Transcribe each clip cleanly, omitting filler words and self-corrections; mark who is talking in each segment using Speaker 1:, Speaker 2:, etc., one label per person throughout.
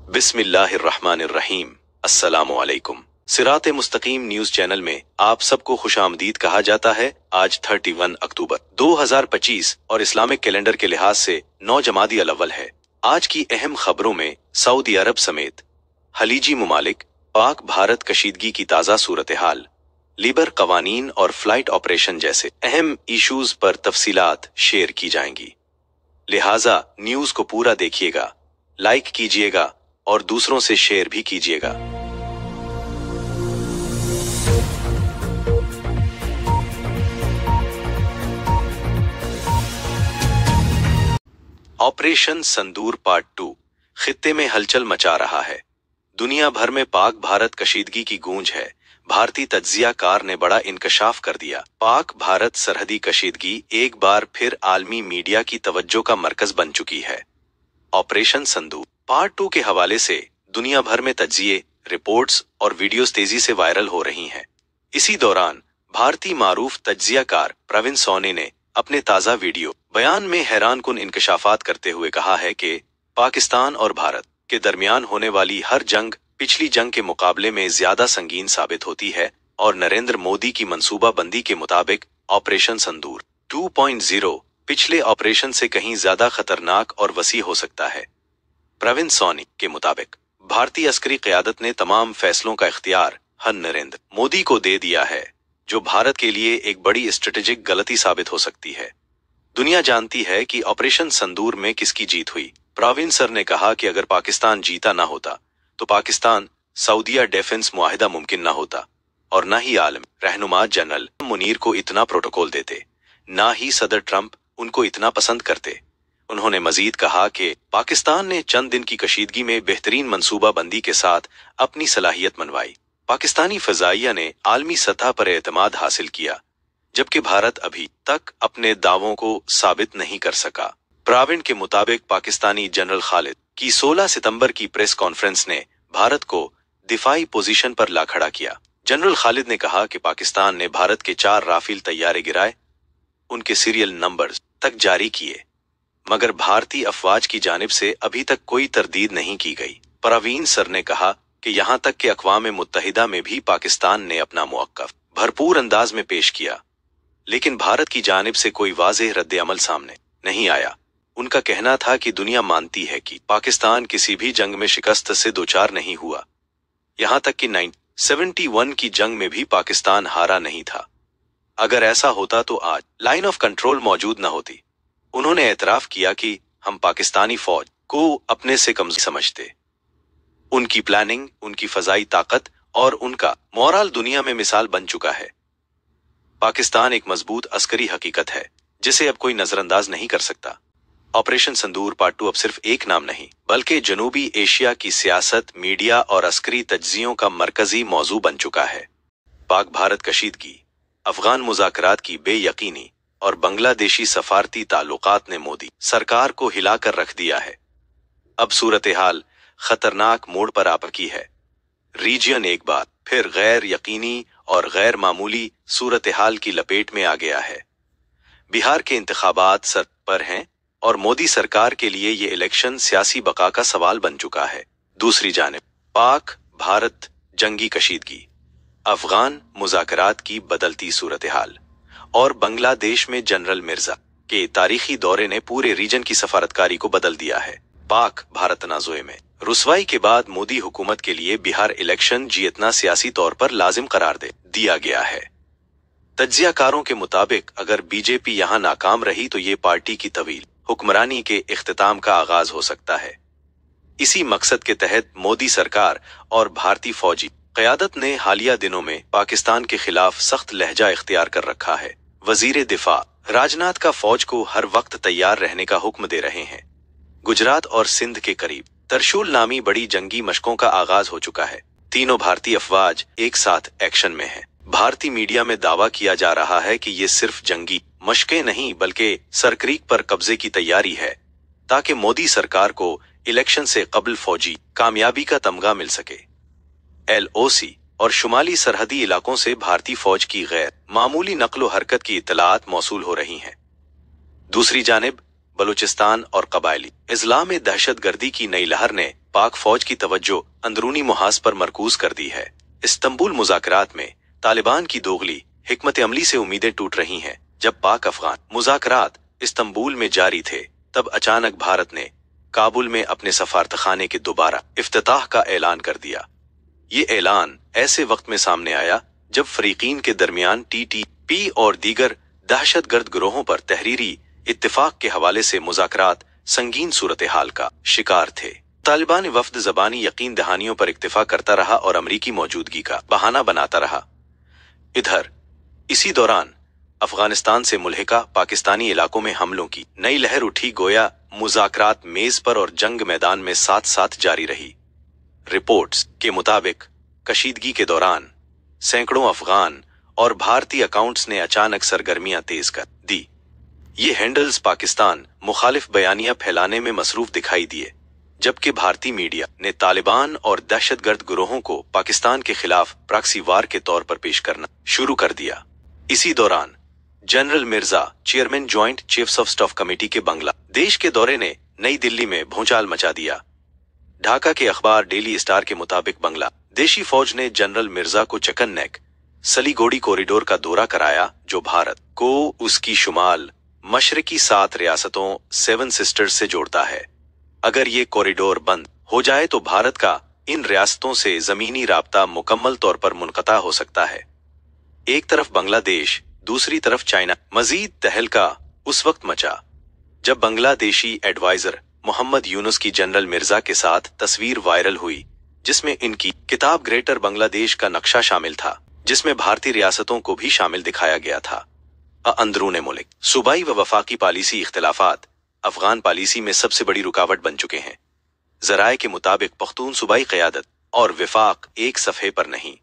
Speaker 1: बिस्मिल्लाहिर्रहमानिर्रहीम। अस्सलामुअलैकुम। सिरात मुस्तकीम न्यूज चैनल में आप सबको खुशामदीद कहा जाता है। आज 31 अक्टूबर 2025 और इस्लामिक कैलेंडर के लिहाज से 9 जमादी अल-अव्वल है। आज की अहम खबरों में सऊदी अरब समेत खलीजी मुमालिक, पाक भारत कशीदगी की ताज़ा सूरत हाल, लीबर कवानीन और फ्लाइट ऑपरेशन जैसे अहम इशूज पर तफसीलात शेयर की जाएंगी। लिहाजा न्यूज को पूरा देखिएगा, लाइक कीजिएगा और दूसरों से शेयर भी कीजिएगा। ऑपरेशन संदूर पार्ट 2 खित्ते में हलचल मचा रहा है। दुनिया भर में पाक भारत कशीदगी की गूंज है। भारतीय तज्जियाकार ने बड़ा इंकशाफ कर दिया। पाक भारत सरहदी कशीदगी एक बार फिर आलमी मीडिया की तवज्जो का मरकज बन चुकी है। ऑपरेशन संदूर पार्ट 2 के हवाले से दुनिया भर में तज्जिये, रिपोर्ट्स और वीडियोस तेजी से वायरल हो रही हैं। इसी दौरान भारतीय मारूफ तज्जियाकार प्रवीण सोनी ने अपने ताज़ा वीडियो बयान में हैरानकुन इंकशाफात करते हुए कहा है कि पाकिस्तान और भारत के दरमियान होने वाली हर जंग पिछली जंग के मुकाबले में ज्यादा संगीन साबित होती है और नरेंद्र मोदी की मंसूबाबंदी के मुताबिक ऑपरेशन संदूर 2.0 पिछले ऑपरेशन से कहीं ज्यादा खतरनाक और वसी हो सकता है। प्रवीण सोनी के मुताबिक भारतीय अस्करी क़यादत ने तमाम फैसलों का इख्तियार नरेंद्र मोदी को दे दिया है, जो भारत के लिए एक बड़ी स्ट्रेटेजिक गलती साबित हो सकती है। दुनिया जानती है कि ऑपरेशन संदूर में किसकी जीत हुई। प्रवीण सर ने कहा कि अगर पाकिस्तान जीता ना होता तो पाकिस्तान सऊदीया डिफेंस मुआहिदा मुमकिन ना होता और न ही आलम रहनुमा जनरल मुनीर को इतना प्रोटोकॉल देते, ना ही सदर ट्रंप उनको इतना पसंद करते। उन्होंने मजीद कहा कि पाकिस्तान ने चंद दिन की कशीदगी में बेहतरीन मंसूबाबंदी के साथ अपनी सलाहियत मनवाई। पाकिस्तानी फजाइया ने आलमी सतह पर एतमाद हासिल किया, जबकि भारत अभी तक अपने दावों को साबित नहीं कर सका। प्रवीण के मुताबिक पाकिस्तानी जनरल खालिद की 16 सितंबर की प्रेस कॉन्फ्रेंस ने भारत को दिफाई पोजीशन पर ला खड़ा किया। जनरल खालिद ने कहा कि पाकिस्तान ने भारत के 4 राफेल तैयारे गिराए, उनके सीरियल नंबर्स तक जारी किए, मगर भारतीय अफवाज की जानिब से अभी तक कोई तरदीद नहीं की गई। प्रवीण सर ने कहा कि यहाँ तक कि अक़वाम मुत्तहिदा में भी पाकिस्तान ने अपना मौक़िफ़ भरपूर अंदाज में पेश किया, लेकिन भारत की जानिब से कोई वाज़ेह रद्द अमल सामने नहीं आया। उनका कहना था कि दुनिया मानती है कि पाकिस्तान किसी भी जंग में शिकस्त से दोचार नहीं हुआ, यहाँ तक कि 1971 की जंग में भी पाकिस्तान हारा नहीं था। अगर ऐसा होता तो आज लाइन ऑफ कंट्रोल मौजूद न होती। उन्होंने एतराफ किया कि हम पाकिस्तानी फौज को अपने से कमजोर समझते। उनकी प्लानिंग, उनकी फजाई ताकत और उनका मोरल दुनिया में मिसाल बन चुका है। पाकिस्तान एक मजबूत अस्करी हकीकत है जिसे अब कोई नजरअंदाज नहीं कर सकता। ऑपरेशन संदूर पार्ट 2 अब सिर्फ एक नाम नहीं, बल्कि जनूबी एशिया की सियासत, मीडिया और अस्करी तज्जियों का मरकजी मौजू बन चुका है। पाक भारत कशीदगी, अफगान मुज़ाकरात की बेयकीनी और बांग्लादेशी सफारती ताल्लुकात ने मोदी सरकार को हिलाकर रख दिया है। अब सूरत हाल खतरनाक मोड़ पर आ पकी है। रीजन एक बार फिर गैर यकीनी और गैर मामूली सूरत हाल की लपेट में आ गया है। बिहार के इंतखाबात सर पर हैं और मोदी सरकार के लिए ये इलेक्शन सियासी बका का सवाल बन चुका है। दूसरी जानिब पाक भारत जंगी कशीदगी, अफगान मुज़ाकरात की बदलती सूरत हाल और बांग्लादेश में जनरल मिर्जा के तारीखी दौरे ने पूरे रीजन की सफारतकारी को बदल दिया है। पाक भारत तनाज़ुए में रुसवाई के बाद मोदी हुकूमत के लिए बिहार इलेक्शन जीतना सियासी तौर पर लाजिम करार दे दिया गया है। तज्जियाकारों के मुताबिक अगर बीजेपी यहाँ नाकाम रही तो ये पार्टी की तवील हुक्मरानी के इख्तिताम का आगाज हो सकता है। इसी मकसद के तहत मोदी सरकार और भारतीय फौजी क़यादत ने हालिया दिनों में पाकिस्तान के खिलाफ सख्त लहजा इख्तियार कर रखा है। वजीर दिफा राजनाथ का फौज को हर वक्त तैयार रहने का हुक्म दे रहे हैं। गुजरात और सिंध के करीब तरशूल नामी बड़ी जंगी मशकों का आगाज हो चुका है। तीनों भारतीय अफवाज एक साथ एक्शन में हैं। भारतीय मीडिया में दावा किया जा रहा है कि ये सिर्फ जंगी मशकें नहीं बल्कि सरक्रीक पर कब्जे की तैयारी है, ताकि मोदी सरकार को इलेक्शन से कबल फौजी कामयाबी का तमगा मिल सके। LOC और शुमाली सरहदी इलाकों से भारतीय फौज की गैर मामूली नक्लो हरकत की इत्तलात मौसूल हो रही हैं। दूसरी जानिब बलूचिस्तान और कबायली इस्लाम में दहशत गर्दी की नई लहर ने पाक फौज की तवज्जो अंदरूनी मुहाज पर मरकूज कर दी है। इस्तांबुल मुज़ाकरात में तालिबान की दोगली हिकमत अमली से उम्मीदें टूट रही हैं। जब पाक अफगान मुज़ाकरात इस्तांबुल में जारी थे, तब अचानक भारत ने काबुल में अपने सफारतखाने के दोबारा इफ्तिताह का ऐलान कर दिया। ये ऐलान ऐसे वक्त में सामने आया जब फरीकीन के दरमियान TTP और दीगर दहशतगर्द गिरोहों पर तहरीरी इत्तिफाक के हवाले से मुज़ाकरात संगीन सूरत हाल का शिकार थे। तालिबान वफ्द ज़बानी यकीन दहानियों पर इक्तिफा करता रहा और अमरीकी मौजूदगी का बहाना बनाता रहा। इधर इसी दौरान अफगानिस्तान से मुल्हिका पाकिस्तानी इलाकों में हमलों की नई लहर उठी। गोया मुज़ाकरात मेज पर और जंग मैदान में साथ साथ जारी रही। रिपोर्ट्स के मुताबिक कशीदगी के दौरान सैकड़ों अफगान और भारतीय अकाउंट्स ने अचानक सरगर्मियां तेज कर दी। ये हैंडल्स पाकिस्तान मुखालिफ बयानियां फैलाने में मसरूफ दिखाई दिए, जबकि भारतीय मीडिया ने तालिबान और दहशतगर्द गिरोहों को पाकिस्तान के खिलाफ प्रॉक्सी वार के तौर पर पेश करना शुरू कर दिया। इसी दौरान general Mirza, chairman joint chiefs of staff committee के बांग्लादेश के दौरे ने नई दिल्ली में भूचाल मचा दिया। ढाका के अखबार डेली स्टार के मुताबिक बांग्लादेशी फौज ने जनरल मिर्जा को चकन नेक सलीगोड़ी कॉरिडोर का दौरा कराया, जो भारत को उसकी शुमाल मशरकी 7 रियासतों 7 सिस्टर्स से जोड़ता है। अगर ये कॉरिडोर बंद हो जाए तो भारत का इन रियासतों से जमीनी राब्ता मुकम्मल तौर पर मुनक़ता हो सकता है। एक तरफ बांग्लादेश, दूसरी तरफ चाइना। मजीद तहलका उस वक्त मचा जब बांग्लादेशी एडवाइजर मोहम्मद यूनुस की जनरल मिर्जा के साथ तस्वीर वायरल हुई, जिसमें इनकी किताब ग्रेटर बांग्लादेश का नक्शा शामिल था, जिसमें भारतीय रियासतों को भी शामिल दिखाया गया था। अंदरूने मुल्क सूबाई व वफाकी पॉलिसी इख्तिलाफात अफगान पॉलिसी में सबसे बड़ी रुकावट बन चुके हैं। जराए के मुताबिक पख्तून सूबाई क़यादत और विफाक एक सफ़े पर नहीं,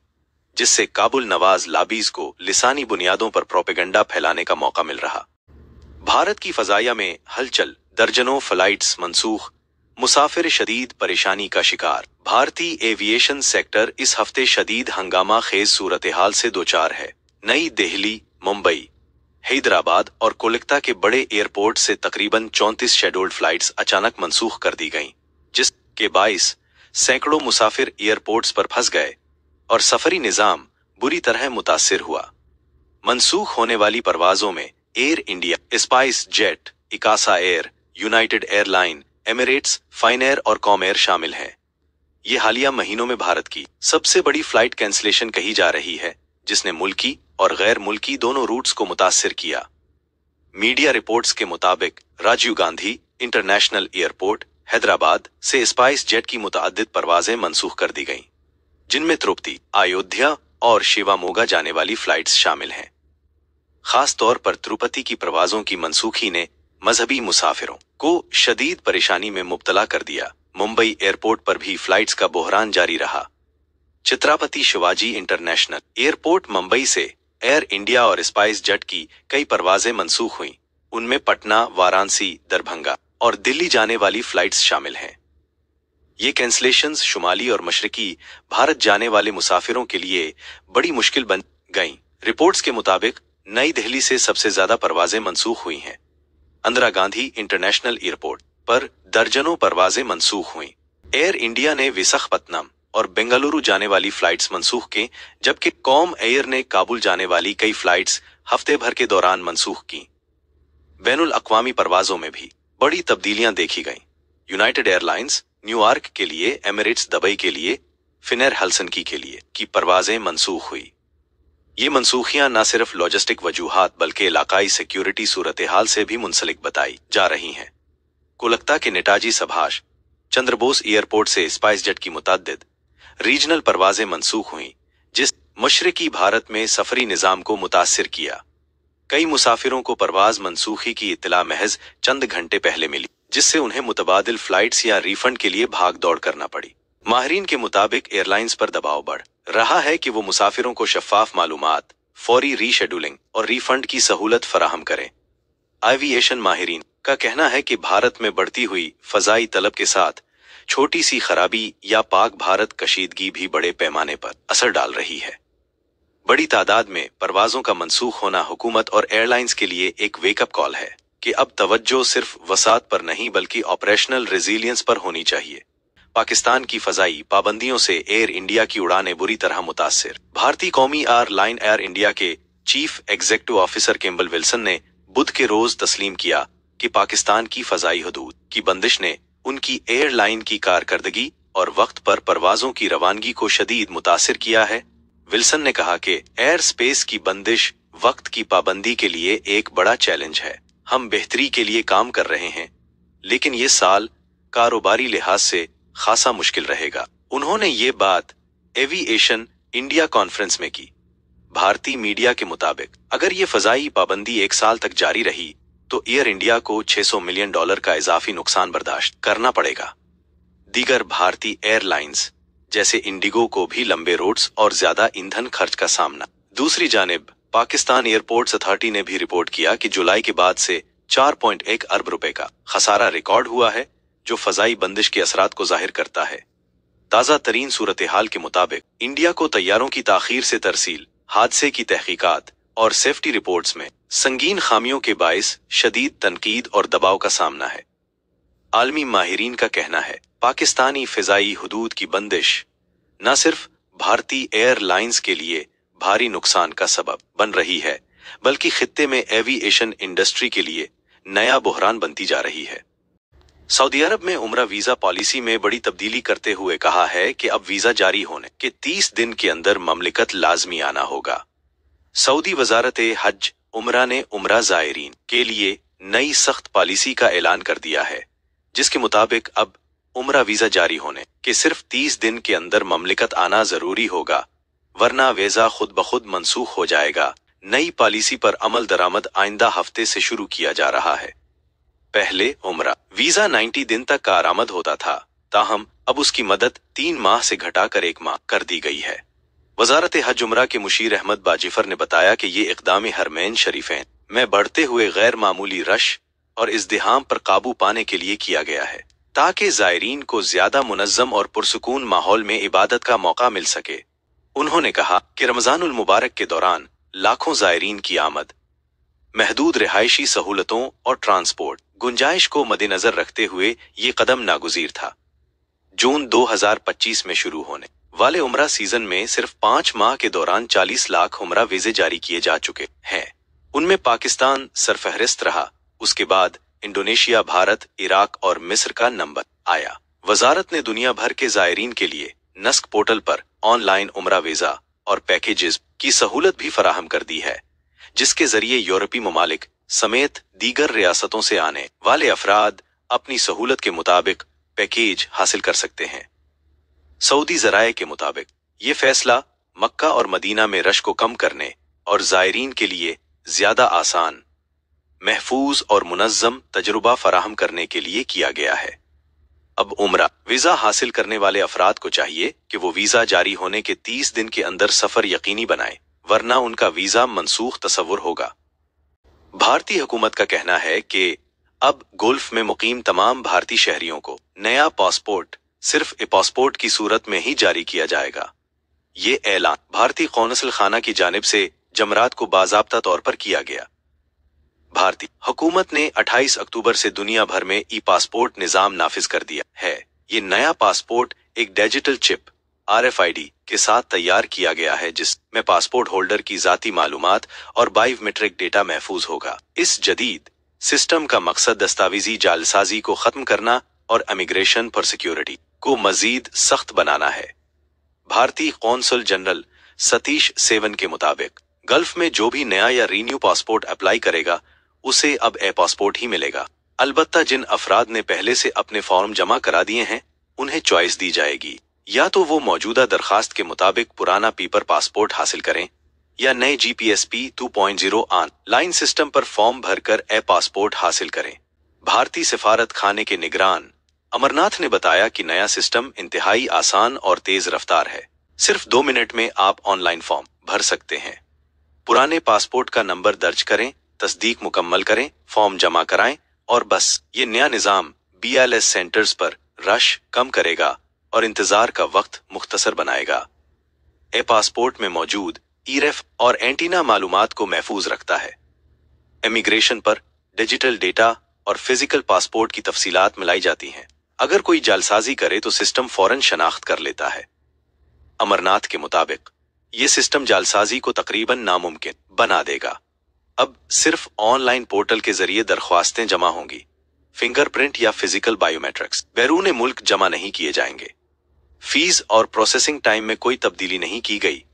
Speaker 1: जिससे काबुल नवाज लाबीज को लिसानी बुनियादों पर प्रोपेगेंडा फैलाने का मौका मिल रहा। भारत की फजाया में हलचल, दर्जनों फ्लाइट्स मनसूख, मुसाफिर शदीद परेशानी का शिकार। भारतीय एविएशन सेक्टर इस हफ्ते शदीद हंगामा खेज सूरत हाल से दो चार है। नई दिल्ली, मुंबई, हैदराबाद और कोलकाता के बड़े एयरपोर्ट से तकरीबन 34 शेड्यूल्ड फ्लाइट्स अचानक मनसूख कर दी गईं, जिसके बाइस सैकड़ों मुसाफिर एयरपोर्ट्स पर फंस गए और सफरी निजाम बुरी तरह मुतासिर हुआ। मनसूख होने वाली परवाजों में Air India, SpiceJet, Akasa air, United Airline, Emirates, Finnair और कॉम एयर शामिल हैं। ये हालिया महीनों में भारत की सबसे बड़ी फ्लाइट कैंसिलेशन कही जा रही है, जिसने मुल्की और गैर मुल्की दोनों रूट्स को मुतासिर किया। मीडिया रिपोर्ट्स के मुताबिक राजीव गांधी इंटरनेशनल एयरपोर्ट, हैदराबाद से स्पाइस जेट की मुतअद्दिद परवाजें मनसूख कर दी गईं, जिनमें तिरुपति, अयोध्या और शिवामोगा जाने वाली फ्लाइट्स शामिल हैं। खास तौर पर तिरुपति की परवाजों की मनसूखी ने मजहबी मुसाफिरों को शदीद परेशानी में मुब्तला कर दिया। मुंबई एयरपोर्ट पर भी फ्लाइट्स का बहरान जारी रहा। छत्रपति शिवाजी इंटरनेशनल एयरपोर्ट मुंबई से एयर इंडिया और स्पाइस जेट की कई परवाजें मनसूख हुईं। उनमें पटना, वाराणसी, दरभंगा और दिल्ली जाने वाली फ्लाइट्स शामिल हैं। ये कैंसलेशंस शुमाली और मशरकी भारत जाने वाले मुसाफिरों के लिए बड़ी मुश्किल बन गईं। रिपोर्ट्स के मुताबिक नई दिल्ली से सबसे ज्यादा परवाजें मनसूख हुई हैं। इंदिरा गांधी इंटरनेशनल एयरपोर्ट पर दर्जनों परवाजें मनसूख हुईं। एयर इंडिया ने विशाखापत्तनम और बेंगलुरु जाने वाली फ्लाइट्स मनसूख की, जबकि कॉम एयर ने काबुल जाने वाली कई फ्लाइट्स हफ्ते भर के दौरान मनसूख की। बैनुल अक़वामी परवाजों में भी बड़ी तब्दीलियां देखी गईं। यूनाइटेड एयरलाइंस न्यूयॉर्क के लिए, एमिरेट्स दुबई के लिए, फिनएयर हेलसिंकी के लिए की परवाजें मनसूख हुई। ये मनसूखियां न सिर्फ लॉजिस्टिक वजूहात बल्कि इलाकाई सिक्योरिटी सूरत हाल से भी मुंसलिक बताई जा रही हैं। कोलकाता के नेताजी सुभाष चंद्र बोस एयरपोर्ट से स्पाइस जेट की मुतअद्दिद रीजनल परवाजें मनसूख हुईं, जिस मशरकी भारत में सफरी निजाम को मुतासिर किया। कई मुसाफिरों को परवाज मनसूखी की इत्तला महज चंद घंटे पहले मिली, जिससे उन्हें मुतबादिल फ्लाइट्स या रिफंड के लिए भाग दौड़ करना पड़ी। माहिरीन के मुताबिक एयरलाइंस पर दबाव बढ़ रहा है कि वो मुसाफिरों को शफाफ मालूमात, फौरी रीशेड्यूलिंग और रिफंड की सहूलत फराहम करें। एविएशन माहिरीन का कहना है कि भारत में बढ़ती हुई फजाई तलब के साथ छोटी सी खराबी या पाक भारत कशीदगी भी बड़े पैमाने पर असर डाल रही है। बड़ी तादाद में परवाजों का मनसूख होना हुकूमत और एयरलाइंस के लिए एक वेकअप कॉल है कि अब तवज्जो सिर्फ वसात पर नहीं बल्कि ऑपरेशनल रेजिलियंस पर होनी चाहिए। पाकिस्तान की फजाई पाबंदियों से एयर इंडिया की उड़ानें बुरी तरह मुतासिर। भारतीय कौमी एयरलाइन एयर इंडिया के chief executive officer Campbell Wilson ने बुध के रोज तस्लीम किया कि पाकिस्तान की फजाई हदूद की बंदिश ने उनकी एयरलाइन की कारकर्दगी और वक्त पर परवाजों की रवानगी को शदीद मुतासिर किया है। विल्सन ने कहा कि एयर स्पेस की बंदिश वक्त की पाबंदी के लिए एक बड़ा चैलेंज है। हम बेहतरी के लिए काम कर रहे हैं, लेकिन ये साल कारोबारी लिहाज से खासा मुश्किल रहेगा। उन्होंने ये बात एविएशन इंडिया कॉन्फ्रेंस में की। भारतीय मीडिया के मुताबिक अगर ये फजाई पाबंदी एक साल तक जारी रही तो एयर इंडिया को $600 मिलियन का इजाफी नुकसान बर्दाश्त करना पड़ेगा। दीगर भारतीय एयरलाइंस जैसे इंडिगो को भी लंबे रूट्स और ज्यादा ईंधन खर्च का सामना। दूसरी जानिब पाकिस्तान एयरपोर्ट्स अथॉरिटी ने भी रिपोर्ट किया कि जुलाई के बाद से 4.1 अरब रुपए का खसारा रिकॉर्ड हुआ है, जो फजाई बंदिश के असरात को जाहिर करता है। ताज़ा तरीन सूरत हाल के मुताबिक इंडिया को तैयारों की ताखीर से तरसील, हादसे की तहकीकात और सेफ्टी रिपोर्ट्स में संगीन खामियों के बाइस शदीद तनकीद और दबाव का सामना है। आलमी माहिरीन का कहना है पाकिस्तानी फिजाई हुदूद की बंदिश न सिर्फ भारतीय एयरलाइंस के लिए भारी नुकसान का सबब बन रही है, बल्कि खित्ते में एविएशन इंडस्ट्री के लिए नया बुहरान बनती जा रही है। सऊदी अरब में उम्रा वीजा पॉलिसी में बड़ी तब्दीली करते हुए कहा है कि अब वीजा जारी होने के 30 दिन के अंदर ममलिकत लाजमी आना होगा। सऊदी वजारत हज उम्रा ने उम्रा जायरीन के लिए नई सख्त पॉलिसी का ऐलान कर दिया है, जिसके मुताबिक अब उम्रा वीजा जारी होने के सिर्फ 30 दिन के अंदर ममलिकत आना जरूरी होगा, वरना वीजा खुद ब खुद मनसूख हो जाएगा। नई पॉलिसी पर अमल दरामद आइंदा हफ्ते से शुरू किया जा रहा है। पहले उम्रा वीजा 90 दिन तक कारआमद होता था, ताहम अब उसकी मदद 3 माह से घटाकर 1 माह कर दी गई है। वजारत हज उम्रा के मुशीर अहमद बाजिफर ने बताया कि ये इक़दाम हरमैन शरीफैन में बढ़ते हुए गैर मामूली रश और इज़्दिहाम पर काबू पाने के लिए किया गया है, ताकि ज़ायरीन को ज्यादा मुनज़्ज़म और पुरसुकून माहौल में इबादत का मौका मिल सके। उन्होंने कहा कि रमज़ानुल मुबारक के दौरान लाखों ज़ायरीन की आमद, महदूद रिहायशी सहूलतों और ट्रांसपोर्ट गुंजाइश को मद्देनजर रखते हुए ये कदम नागुज़ीर था। जून 2025 में शुरू होने वाले उम्रा सीजन में सिर्फ 5 माह के दौरान 40 लाख उम्रा वीजे जारी किए जा चुके हैं। उनमें पाकिस्तान सरफहरिस्त रहा, उसके बाद इंडोनेशिया, भारत, इराक और मिस्र का नंबर आया। वजारत ने दुनिया भर के ज़ायरीन के लिए नस्क पोर्टल पर ऑनलाइन उम्रा वीजा और पैकेजेस की सहूलत भी फराहम कर दी है, जिसके जरिए यूरोपीय ममालिक समेत दीगर रियासतों से आने वाले अफराद अपनी सहूलत के मुताबिक पैकेज हासिल कर सकते हैं। सऊदी ज़राए के मुताबिक ये फैसला मक्का और मदीना में रश को कम करने और ज़ायरीन के लिए ज्यादा आसान, महफूज और मुनज़्ज़म तजुर्बा फराहम करने के लिए किया गया है। अब उम्रा वीजा हासिल करने वाले अफराद को चाहिए कि वो वीजा जारी होने के 30 दिन के अंदर सफर यकीनी बनाएं, वरना उनका वीजा मनसूख तस्वुर होगा। भारतीय हुकूमत का कहना है कि अब गुल्फ में मुकीम तमाम भारतीय शहरियों को नया पासपोर्ट सिर्फ पासपोर्ट की सूरत में ही जारी किया जाएगा। ये ऐलान भारतीय कौंसल खाना की जानिब से जमरात को बाज़ाब्ता तौर पर किया गया। भारतीय हुकूमत ने 28 अक्टूबर से दुनिया भर में ई पासपोर्ट निज़ाम नाफिज कर दिया है। ये नया पासपोर्ट एक डिजिटल चिप RFID के साथ तैयार किया गया है, जिसमें पासपोर्ट होल्डर की जाती मालूमात और बायोमेट्रिक डेटा महफूज होगा। इस जदीद सिस्टम का मकसद दस्तावेजी जालसाजी को खत्म करना और इमिग्रेशन पर सिक्योरिटी को मजीद सख्त बनाना है। भारतीय कौंसल जनरल सतीश सेवन के मुताबिक गल्फ में जो भी नया या रीन्यू पासपोर्ट अप्लाई करेगा उसे अब पासपोर्ट ही मिलेगा। अलबत्ता जिन अफराद ने पहले से अपने फॉर्म जमा करा दिए हैं उन्हें चॉइस दी जाएगी, या तो वो मौजूदा दरखास्त के मुताबिक पुराना पेपर पासपोर्ट हासिल करें या नए GPSP 2.0 ऑनलाइन सिस्टम पर फॉर्म भरकर पासपोर्ट हासिल करें। भारतीय सिफारत खाने के निगरान अमरनाथ ने बताया कि नया सिस्टम इंतहाई आसान और तेज रफ्तार है। सिर्फ 2 मिनट में आप ऑनलाइन फॉर्म भर सकते हैं। पुराने पासपोर्ट का नंबर दर्ज करें, तस्दीक मुकम्मल करें, फॉर्म जमा कराएं और बस। ये नया निज़ाम BLS सेंटर्स पर रश कम करेगा और इंतजार का वक्त मुख्तसर बनाएगा। पासपोर्ट में मौजूद EREF और एंटीना मालूमात को महफूज रखता है। इमिग्रेशन पर डिजिटल डेटा और फिजिकल पासपोर्ट की तफसीलात मिलाई जाती हैं। अगर कोई जालसाजी करे तो सिस्टम फौरन शनाख्त कर लेता है। अमरनाथ के मुताबिक ये सिस्टम जालसाजी को तकरीबन नामुमकिन बना देगा। अब सिर्फ ऑनलाइन पोर्टल के जरिए दरख्वास्तें जमा होंगी। फिंगरप्रिंट या फिजिकल बायोमेट्रिक्स बैरून मुल्क जमा नहीं किए जाएंगे। फीस और प्रोसेसिंग टाइम में कोई तब्दीली नहीं की गई।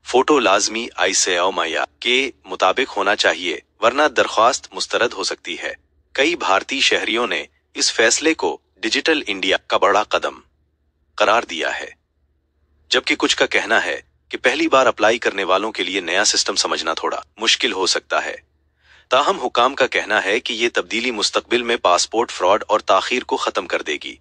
Speaker 1: फोटो लाजमी आईसीएमआई के मुताबिक होना चाहिए, वरना दरख्वास्त मुस्तरद हो सकती है। कई भारतीय शहरियों ने इस फैसले को डिजिटल इंडिया का बड़ा कदम करार दिया है, जबकि कुछ का कहना है कि पहली बार अप्लाई करने वालों के लिए नया सिस्टम समझना थोड़ा मुश्किल हो सकता है। ताहम हुकाम का कहना है कि ये तब्दीली मुस्तकबिल में पासपोर्ट फ्रॉड और ताखीर को खत्म कर देगी।